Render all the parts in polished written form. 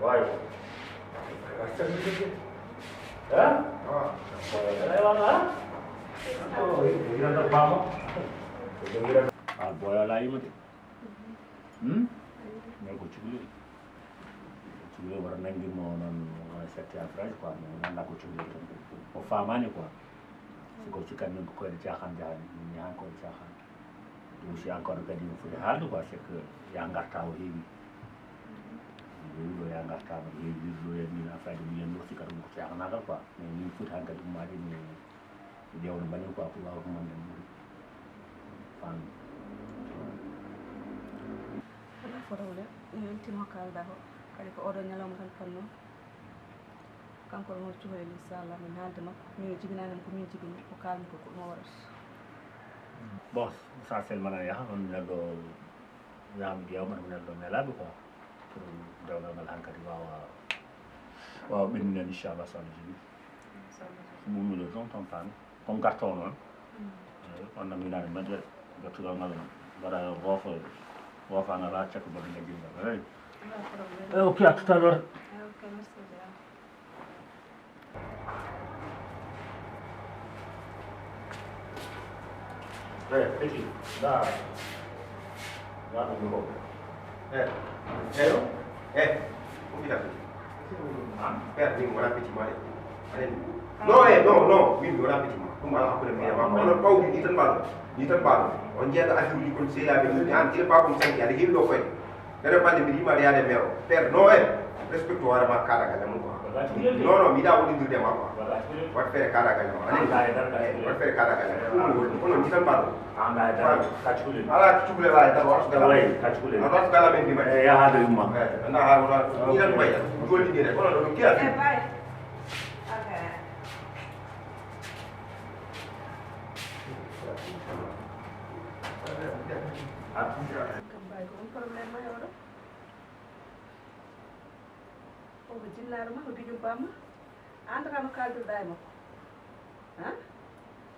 Vai. Hah? Lewat lah. Oh, kira terbang. Boya lagi mati. Nggak kucing. Kucing warna yang gimana setiap hari quoi, nggak kucing itu. Oh, famanya quoi. Si kucing kan yang kau jahan, yang kau jahan. Terus yang kau ada di ufuk hal quoi, c'est que yang nggak tahu ini. Dulu yang nggak tahu ini, dulu yang ini apa yang lu sih kalau kucing anak apa, ini ufuk hal kan kemarin ini. Dia orang banyak quoi, pulau kemana ini. Fan. Forole tino kalda ho kadi ko oɗo ñalawma tan fanno kanko ɗon cuhoyel inchallah min haalde makko min jibinanam ko min jibini ko kalmi ko no waɗata Bon, ça c'est le manaya, on a le yam diam on a le melabe quoi. Pour dawla ngal hankati wa bin inshallah ça le jibi. Mu le temps tan comme carton non. On a mis là mais de tout dans ngal bara Wafa na la check ba nga jël la OK à tout à l'heure OK merci bien petit là no min wala petit ma dum ala ko mi ma on pawdi ni tan balo on jeeda affaire ji kon seya be ni an tire pa ko sanki ada hindo koy dere bande mi ma yaade mero père no respecte wara ma kala ga dum ko non mi da woni dirde ma ko wat fere kala ga no ani wat fere kala ga ko non ni tan balo anda da kachule ala kachule la da wasu gala kachule ala gala men di ma ya hade ma na ha wala ni tan bay ko di de ko non ki afi kambay ko problème ma yodo o be jinnaaro ma ko gijum bamma anda kam kaldirda e makko han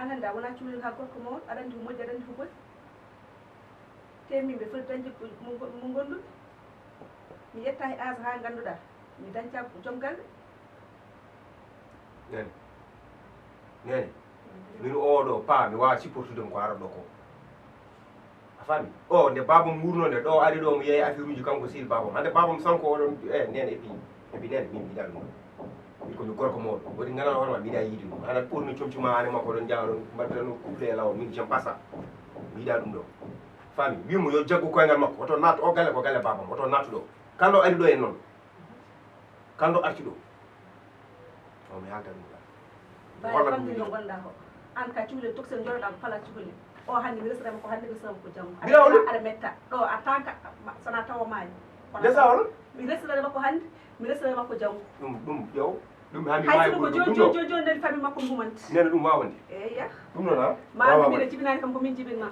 ananda wona cuulin ha gorko mo aɗa andi ko moƴƴi aɗa andi ko boy temimɓe fof dañde mo gonduɓe mi yetta e âge ha ganduɗa mi dañca joom galle nene min oɗo pa mi wawa supportude ko araɗo ko a faami o nde babam wurnode ɗo ari ɗo mo yeeyi affaire uji kanko sil babam hande babam sanko oɗon nene epi nene min mbiɗa ɗum min komi gorko mawɗo waɗi ganano hono ma mbiɗa yiide ɗum haɗa ɓurni comcuma ane makko ɗon jawa ɗon mbaɗɗano couple e law min j'aime pas ça mbiɗa ɗum ɗo faami wimo yo jaggu koyngal makko oto nattu o galle ko galle babam oto nattu ɗo kalɗo ari ɗo en noon kalɗo arti ɗo o mi halta ɗum baye famde no gonɗa ko an ka cuule toksen joroɗa ko pala cuhuli o hande mi resrema ko hande resrema ko janggo aɗa metta ɗo a tanka sona tawa mayi desawol mi resrema ko hande mi resrema ko janggo ɗum ƴew ɗum hami hay sino ko joni joni nden famille makko gumanti nene ɗum wawande eya ɗum noon a ma mbiɗa jibinani kam ko min jibinma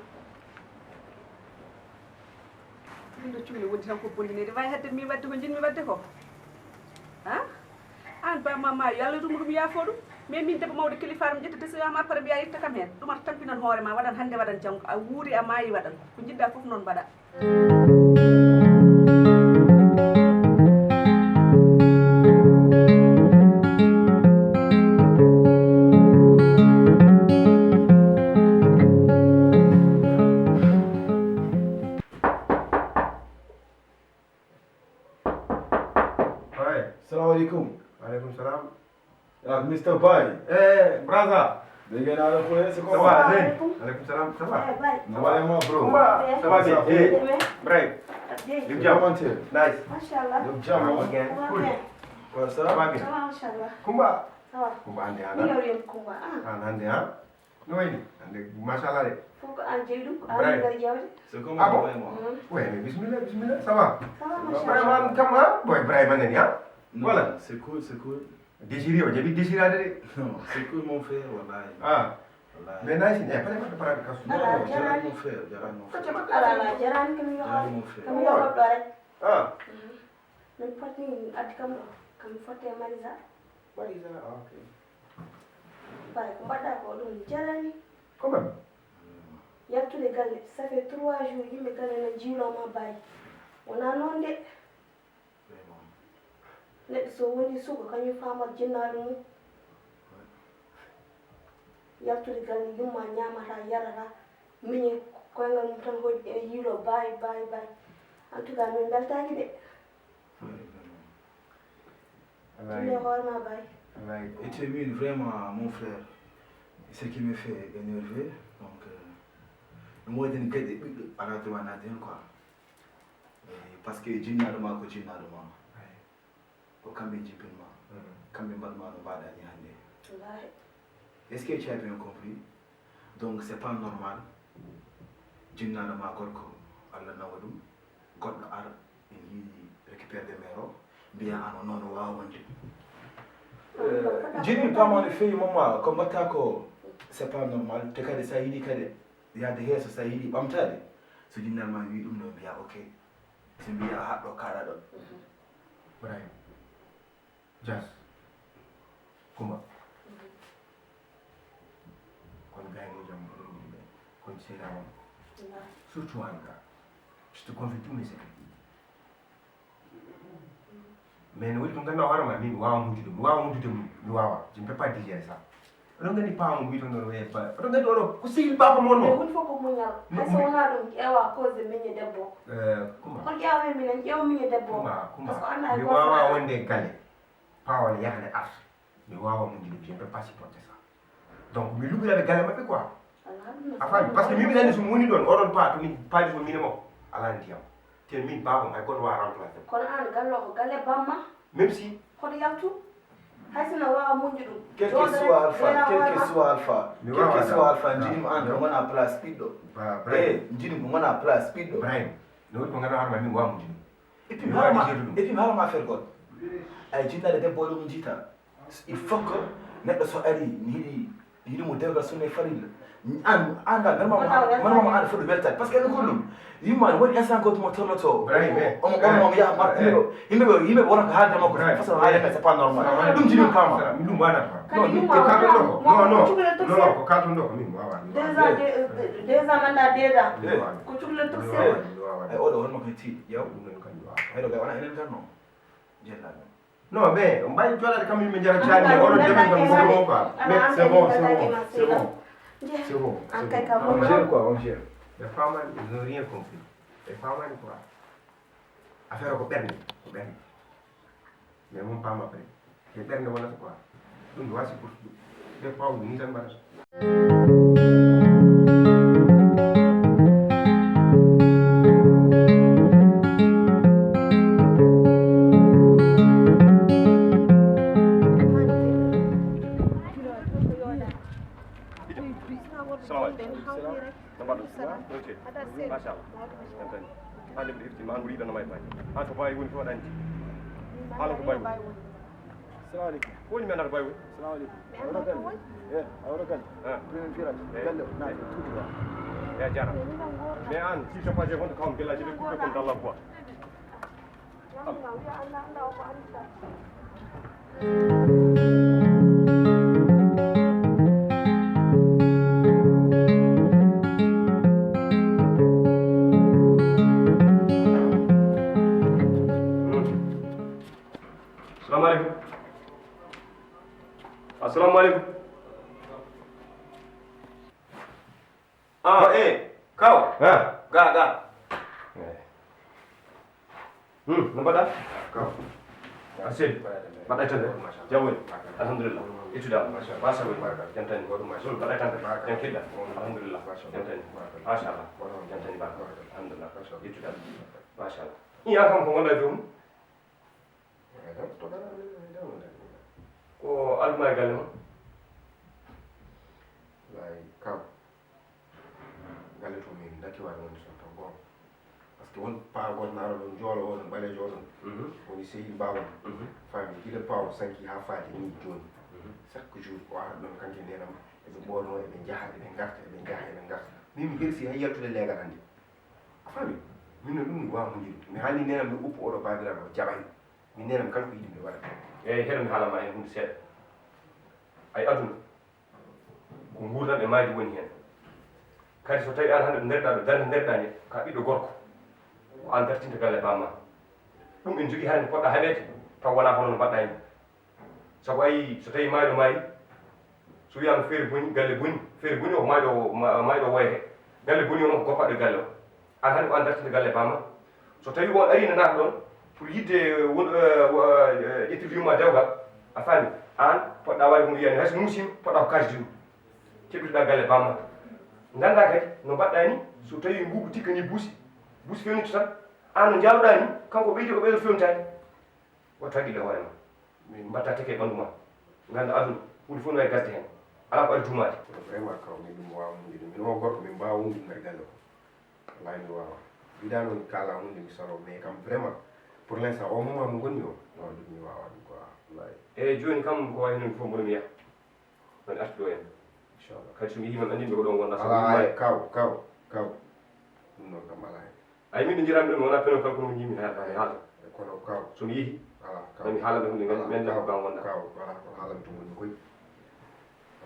ɗiɗo cuule woni tan ko bollinede wawi hedde mi wadde ko jinmi wadde ko ha an bamama yo Allah ɗum ɗum yaafo ɗum mais min debbo mawɗo kilifaɗum ƴetta décision après mbiya yetta kam hen ɗum ata tampinan hoorema waɗan hande waɗan janggo a wuuri a maayi waɗan ko jiɗɗa foof noon mbaɗa Assalamualaikum. Waalaikumsalam. Ya, Mr. Bai. Braza. Dengan ada kuliah Ça sekolah. va, Zen? Waalaikumsalam, ça va? Normalement, bro. Ça va bien? Bref. Yuk jam mantel. Nice. Mashallah. Yuk jam. Again. Cool. Quoi Ça ça? va bien? Mashallah. Kumba. Ça va. Kumba ande Ni ana. yow yem kumba Ande ha? No wayni? Ande machallah de. Foko an jeydu Bref. an ngar jawde. C'est comment Ah bon? moi? Ouais, mais bismillah, bismillah, ça va? Ça va mashallah. Vraiment, comme ha? Boy, Brahim nani ha? Non, Voilà. c'est cool, c'est cool. Désiré, on jabi désirade de. Non, c'est cool mon frère, wallahi. Ah. Wallahi. Mais nice, eh, para kasu. Non, Ala, Jaran Jaran. mon frère, Jaran mon frère. Ala jaran kam yo Jaran mon frère. kam yo ko rek. Ah. Min foti ati kam foti Marisa. What is that? Ah, okay. Bare ko mbadda ko ɗum jarani. Quand même. Yattude galle ça fait 3 jours yimɓe galle no jiiloma bayi wona noon de Vraiment. neɗɗo so woni suka kañum famat jinnaɗo mum yaltude galle yumma ñamata yarata miñe koyngal mum tan hoɗi e yiilo bayi en tout cas min beltaki de tinde hoorema bayi Et tu es vraiment mon frère. Ce qui me fait énerver, donc, moi, je ne sais pas quoi. Parce que je n'ai pas de Est-ce que tu as bien compris? Donc, c'est pas normal. Je n'ai pas récupère des méros. Bien, non, Jini pas de filles, maman, comme Batako, c'est pas normal. Tu as des saïdi, il y a des hairs saïdi, bamtade. So, je n'ai pas eu bien, ok. C'est bien à le carado. Brian. Just. Kuma. Kon gay mo jam kon sera won. Surtout anga. Je te confie tous mes secrets. Mais nous on ganda warama min wawa mujude mi wawa je ne peux pas digérer ça on gandi pa mo biton do we ba on gandi oro ko sigil papa mon mais no woni fof ko muñal hayso wona ɗum ƴeewa cause de miñe debbo kuma kon ƴeewa minen ƴeewa miñe debbo kuma par ce que anda mi wawa wonde galle pawol yahane art mi wawa mujude je ne peux pas supporter ça donc mi lubira be galle mabbe quoi afan parce que mi nani so woni don oron pa to min paaji so minimo ala ndiyam te min babam hay goto wa remplacer kono an gallo ko galle bamma même si kono yaltu haysino wawa muñde ɗum Quel que soit alpha, njini an ko ngona place ɓiɗɗo. Njini ko ngona place ɓiɗɗo. Brian, no ko ngana harma min wa mujude Et puis mi harama affaire goɗɗo. Ay jinnade debbo ɗum jita. Il faut que neɗɗo so ari ni yiɗi mo dewgal sunne farilla. An anda normalement an foɗo weltade par ce que ene gollum yimma woni instant goto mo tornoto omo yaha martiro yimɓeɓe wona ko haalde makko façon haalde c'est pas normal ɗum jini pama min ɗum wanata kadi non ko kalton ɗo ko min wawa deux ans manda deeda ko cukalel tok seeɗa ay oɗo wonma koye tiiɗ yaw ɗum non kañum wawa hayɗo kay wona enen tan non jellaɓe non mais mbay jolade kam min jara caani oɗon demen kam gomo quoi mais c'est bon c'est bon on gère quoi on gère les femmes ils n'ont rien compris les femmes quoi affaire ko ɓernde mais mon pas ma après e ɓernde wonata quoi ɗum ɗo wasi pour ɓe pawɗu ni tan mbaɗata hande mbiɗa heftima an ko yiɗanoma e bañi an ko bawi woni to waɗa andi haala ko bawi woni Assalamu alaikum. ko woni mi andata bawi woni Assalamu alaikum. Awra kan. Premier firage. Galle na tuti wa. ya jarama mais an si chauffage honto kawm bellaji ɓe kuɓɓe kon dallam quoi assalamu alaikum kaw ga no mbaɗa kaw seydi mbaɗɗa tande jam woni alhamdulillah ittuɗa masa woni jantani mbaɗɗa tande jam keɗɗa alhamdulillah jantani machallah jantani ba alhamdulillah ittuɗa machallah iya kam ko gonɗa jomum ko alma e galle ma lay kaw galle to min dakkiwaade wonde son tan goonga par ce que won paa goto naaro ɗon joolo o ɗon ɓaleejo o ɗon woni sehil mbawon famille gila paawo sanki haa faati ni jooni chaque jour o ara ɗon kanke ndenam eɓe ɓoono eɓe njaha eɓe ngarta eɓe njaha eɓe ngarta min mi gersi hay yaltude leegal hannde a faami min no ɗum mi wawa muñide mi haalni nenam mi uppu oɗo baabiraɗo o jaɓani min nenam kala ko yiɗi mi waɗa eyyi heɗo mi haalama hen hunde seeɗa ay aduna ko nguurdam e maaji woni hen kadi so tawi an hande ɗo nder ɗo darde nder ka ɓiɗɗo gorko ko an dartinta galle bamma ɗum en jogui hande poɗɗa haɓede taw wala hono mbaɗɗa hen sabu ayi so tawi maaɗo maayi so wiyama feere boni galle boni feere boni o maaɗo woyete galle boni o noon ko goppaɗo galle o an hannde ko an dartinde galle bama so tawi on arino naata ɗon pour yidde ƴettirde yumma dewgal a faami an poɗɗa waɗde kono wiyani hayso nuusima poɗɗa ko kasde ɗum keɓitoɗa galle bamma ganda kadi no mbaɗɗa ni so tawi mbubu tikkani buusi fewnito tan an no jawɗa ni kanko ɓeydi ko ɓeydo fewnitani woto haqqille hoore ma mbatta teke e ɓanndu ma ganda aduna hunde fof no wawi gasde hen ala ko ari tumade vraiment kaw min ɗum wawa hunde min o gorko min mbawa hunde nder galle o wallahi mi wawa mbiɗa noon kala hunde mi salo mais kam vraiment pour l' instant o moment mo gonmi o non ɗum mi wawa ɗum quoi wallahi eyyi joni kam ko wayi noon fof mboɗomi yaha mani artuɗo en inchallah kadi somi yihima andinɓe ko ɗon gonɗa ala ay kaw ɗum noon kam ala hen ay min ɗo jiranmi ɗon wona peno kala kono mi jimi haala kono kaw somi yeehi ala kaw nami haalande hunde men ko gam wonɗa kaw wala ko haalam to gonmi koy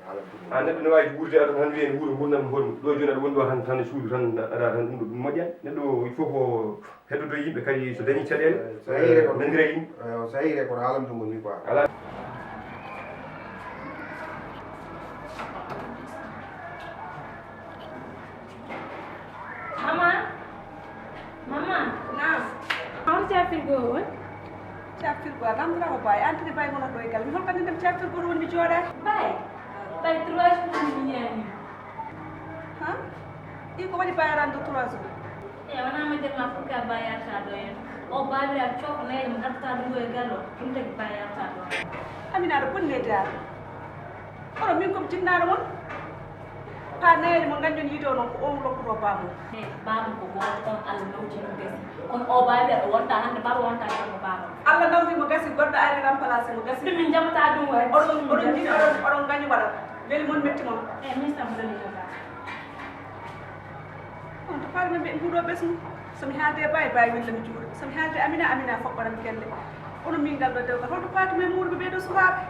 haalam to an neɗɗo ne wawi wurde aduna tan wiyen wuuro gurdam honmi ɗo joni aɗa woni ɗo tan suudu tan aɗa tan ɗum ɗum moƴƴani neɗɗo il faut ko heddoto yimɓe kadi so dañi caɗele so yeyre ko nandira yimɓe so yeyre kono haalam to gonmi quoi ala Mama, Naam. how is your go? Caftirgo a lamdorama baye antini baye gonata ɗo e galle mi holkandi ndem caftirgo ɗo woni mi jooɗaki Bay 3 jours ni ñani. ha ɗi ko waɗi bayarande 3 jours E wana ma dem ma fuka bayata do en. O babira chok na e mdarta do e gallo, dum tagi bayata do. Amina ɗo bonnede ar oɗo min komi jinnaɗo mon pa nayeli mo gañjon yiido noon ko on lokkuto bamum E babu ko go on Allah nawti no des. Kon o babira do wonta hande babu wonta ko babu. Allah nawdimo gasi goɗɗo ari remplacé mo gasi Dum min jamata dum way. oɗon jiɗi oɗon gañi waɗat weli mon metti mon E min sam do ni ka. on to faade men mbiɗen huuɗo ɓesmu somi haalde baye baye wellami juuɗe somi haalde amina foɓɓaram kelle onon min ngal ɗo dewgal holto paatu men muurɓe ɓeeɗo sukaaɓe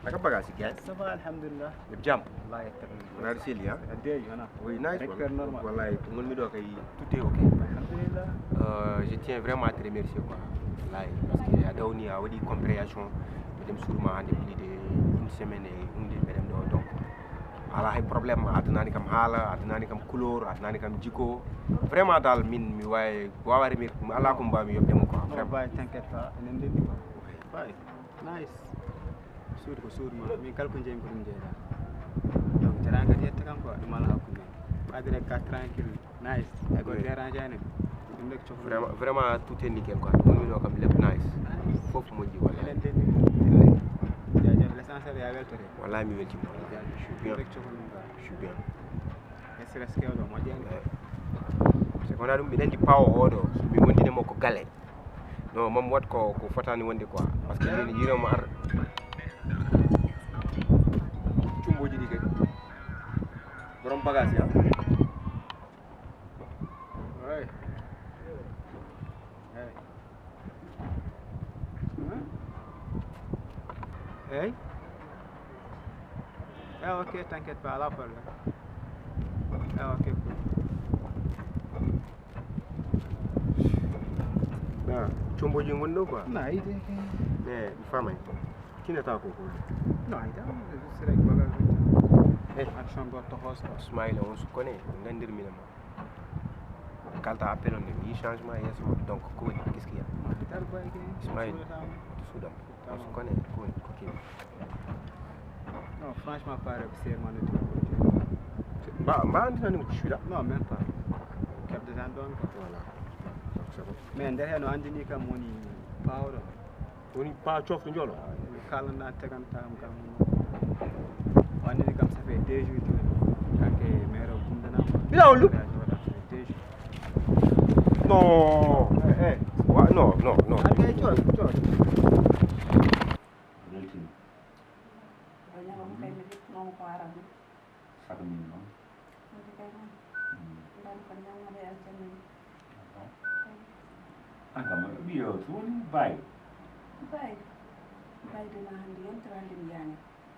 naka bagage yi Ça va, alhamdulillah. yëpp jàmm Allah yaktaɓe. wona ɗo selli ha Addeji wana. oui nice Recteur normal. wallahi to gonmi ɗo kay tout est ok Alhamdulillah. je tiens vraiment à te remercier quoi wallahi parce que a dawni a waɗi compréhension miɗem surma hande plus de une semaine e hunde mbeɗem ɗo donc ala hay probléme a addanani kam haala a addanani kam couleur a addanani kam jikko vraiment dal min mi wawa remercier ala ko mbawmi yobdemo quoi Non, vraiment bay, t'inquiète pas. Enen dendi quoi. Bay, nice. Suudu ko suudu ma. Min kala ko jeeymi ko ɗum jeeyɗa. Donc teranga kadi yetta kam quoi. Ɗum ala hakkude men. Ɓaade rek ka tranquille. Nice. Ay ko dérange ani. Ɗum rek cohlu. vraiment tout est nickel quoi gonmi ɗo kam lépp nice fof moƴƴi wallahi Enen dendi. Jaajëf l'essentiel ya weltore. wallahi mi weltima Jaajëf. je suis Ɗum bien rek cohlu ɗum quoi. je suis bien Stress kewɗo moƴƴani. par ce que wona ɗum mbiɗa andi pawo oɗo somi wondinemo ko galle non mamo wat ko fotani wonde quoi par ce que min yinomo ar cumboji ɗi kadi borom bagage ya Ouais. Hey. Ah, ok, t'inquiète pas, là, problème. Ah, ok, cool. comboji gonɗi ɗo quoi Non, il mais mi famay tinata ko ko Non, il c'est vrai que bagage. Eh. Action go to host. Ismaïla on se connaît gandirminama kalta appel on mi changement yesso donc ko woni qu'est ce qu'il y a Tar boy ke. Ismaïl Soudam on se connaît ko woni ko kii Non, franchement, pas sérieusement de tout. mba andinanimo ko cuuɗa Non, même pas. Cap de temps donc. voilà donc c'est bon Mais nder hen o andini kam woni pawɗo. woni pa cofto jolo Kalana tegantam kam. O andini kam ça fait 2 jours joni. Kanke maire o bumdanama. Ila on look. 2 jours. non non Okay, cool. Weltin ñamam kay mi hipnomo ko arani sago min noon ɗum kay noon ndan ko ñamade aljanna agam ɓiyo to woni baye baydema hannde yontere hannde mi yaani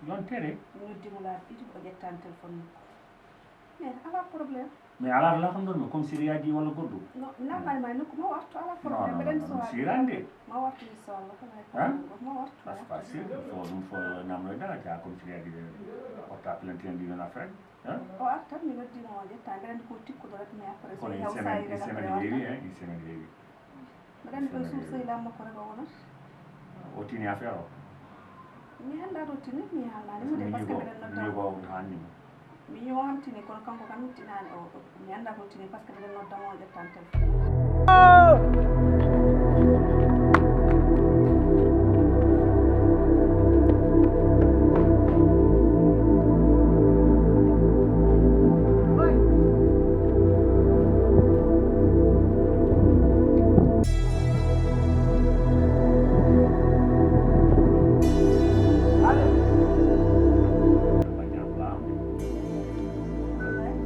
yontere mi noddimo laaɓe ɗiɗi o ƴettani téléphone makko mais ala problème mais ala la xam doon comme Syria di wala goddu non normalement ni ko ma waxtu ala non problème ben non so non Syrande ma waxtu ni so la ko Hein? ma waxtu pas facile fo dum fo nam la dara ja comme Syria di porta plainte di na affaire hein o arta mi noddi mo je tan ben ko tikku do rek mais après kon so une yaw semaine sayre une semaine la devi hein une semaine devi ben ben sur sey la mako rek wona otini affaire o mi handa do tini mi hala ni de parce que ben ni nodda ko hani mi yo am tini kono kanko kam tinani o mi handa ko tini parce que ben nodda mo je tan tel banyak lam ya Bye bye.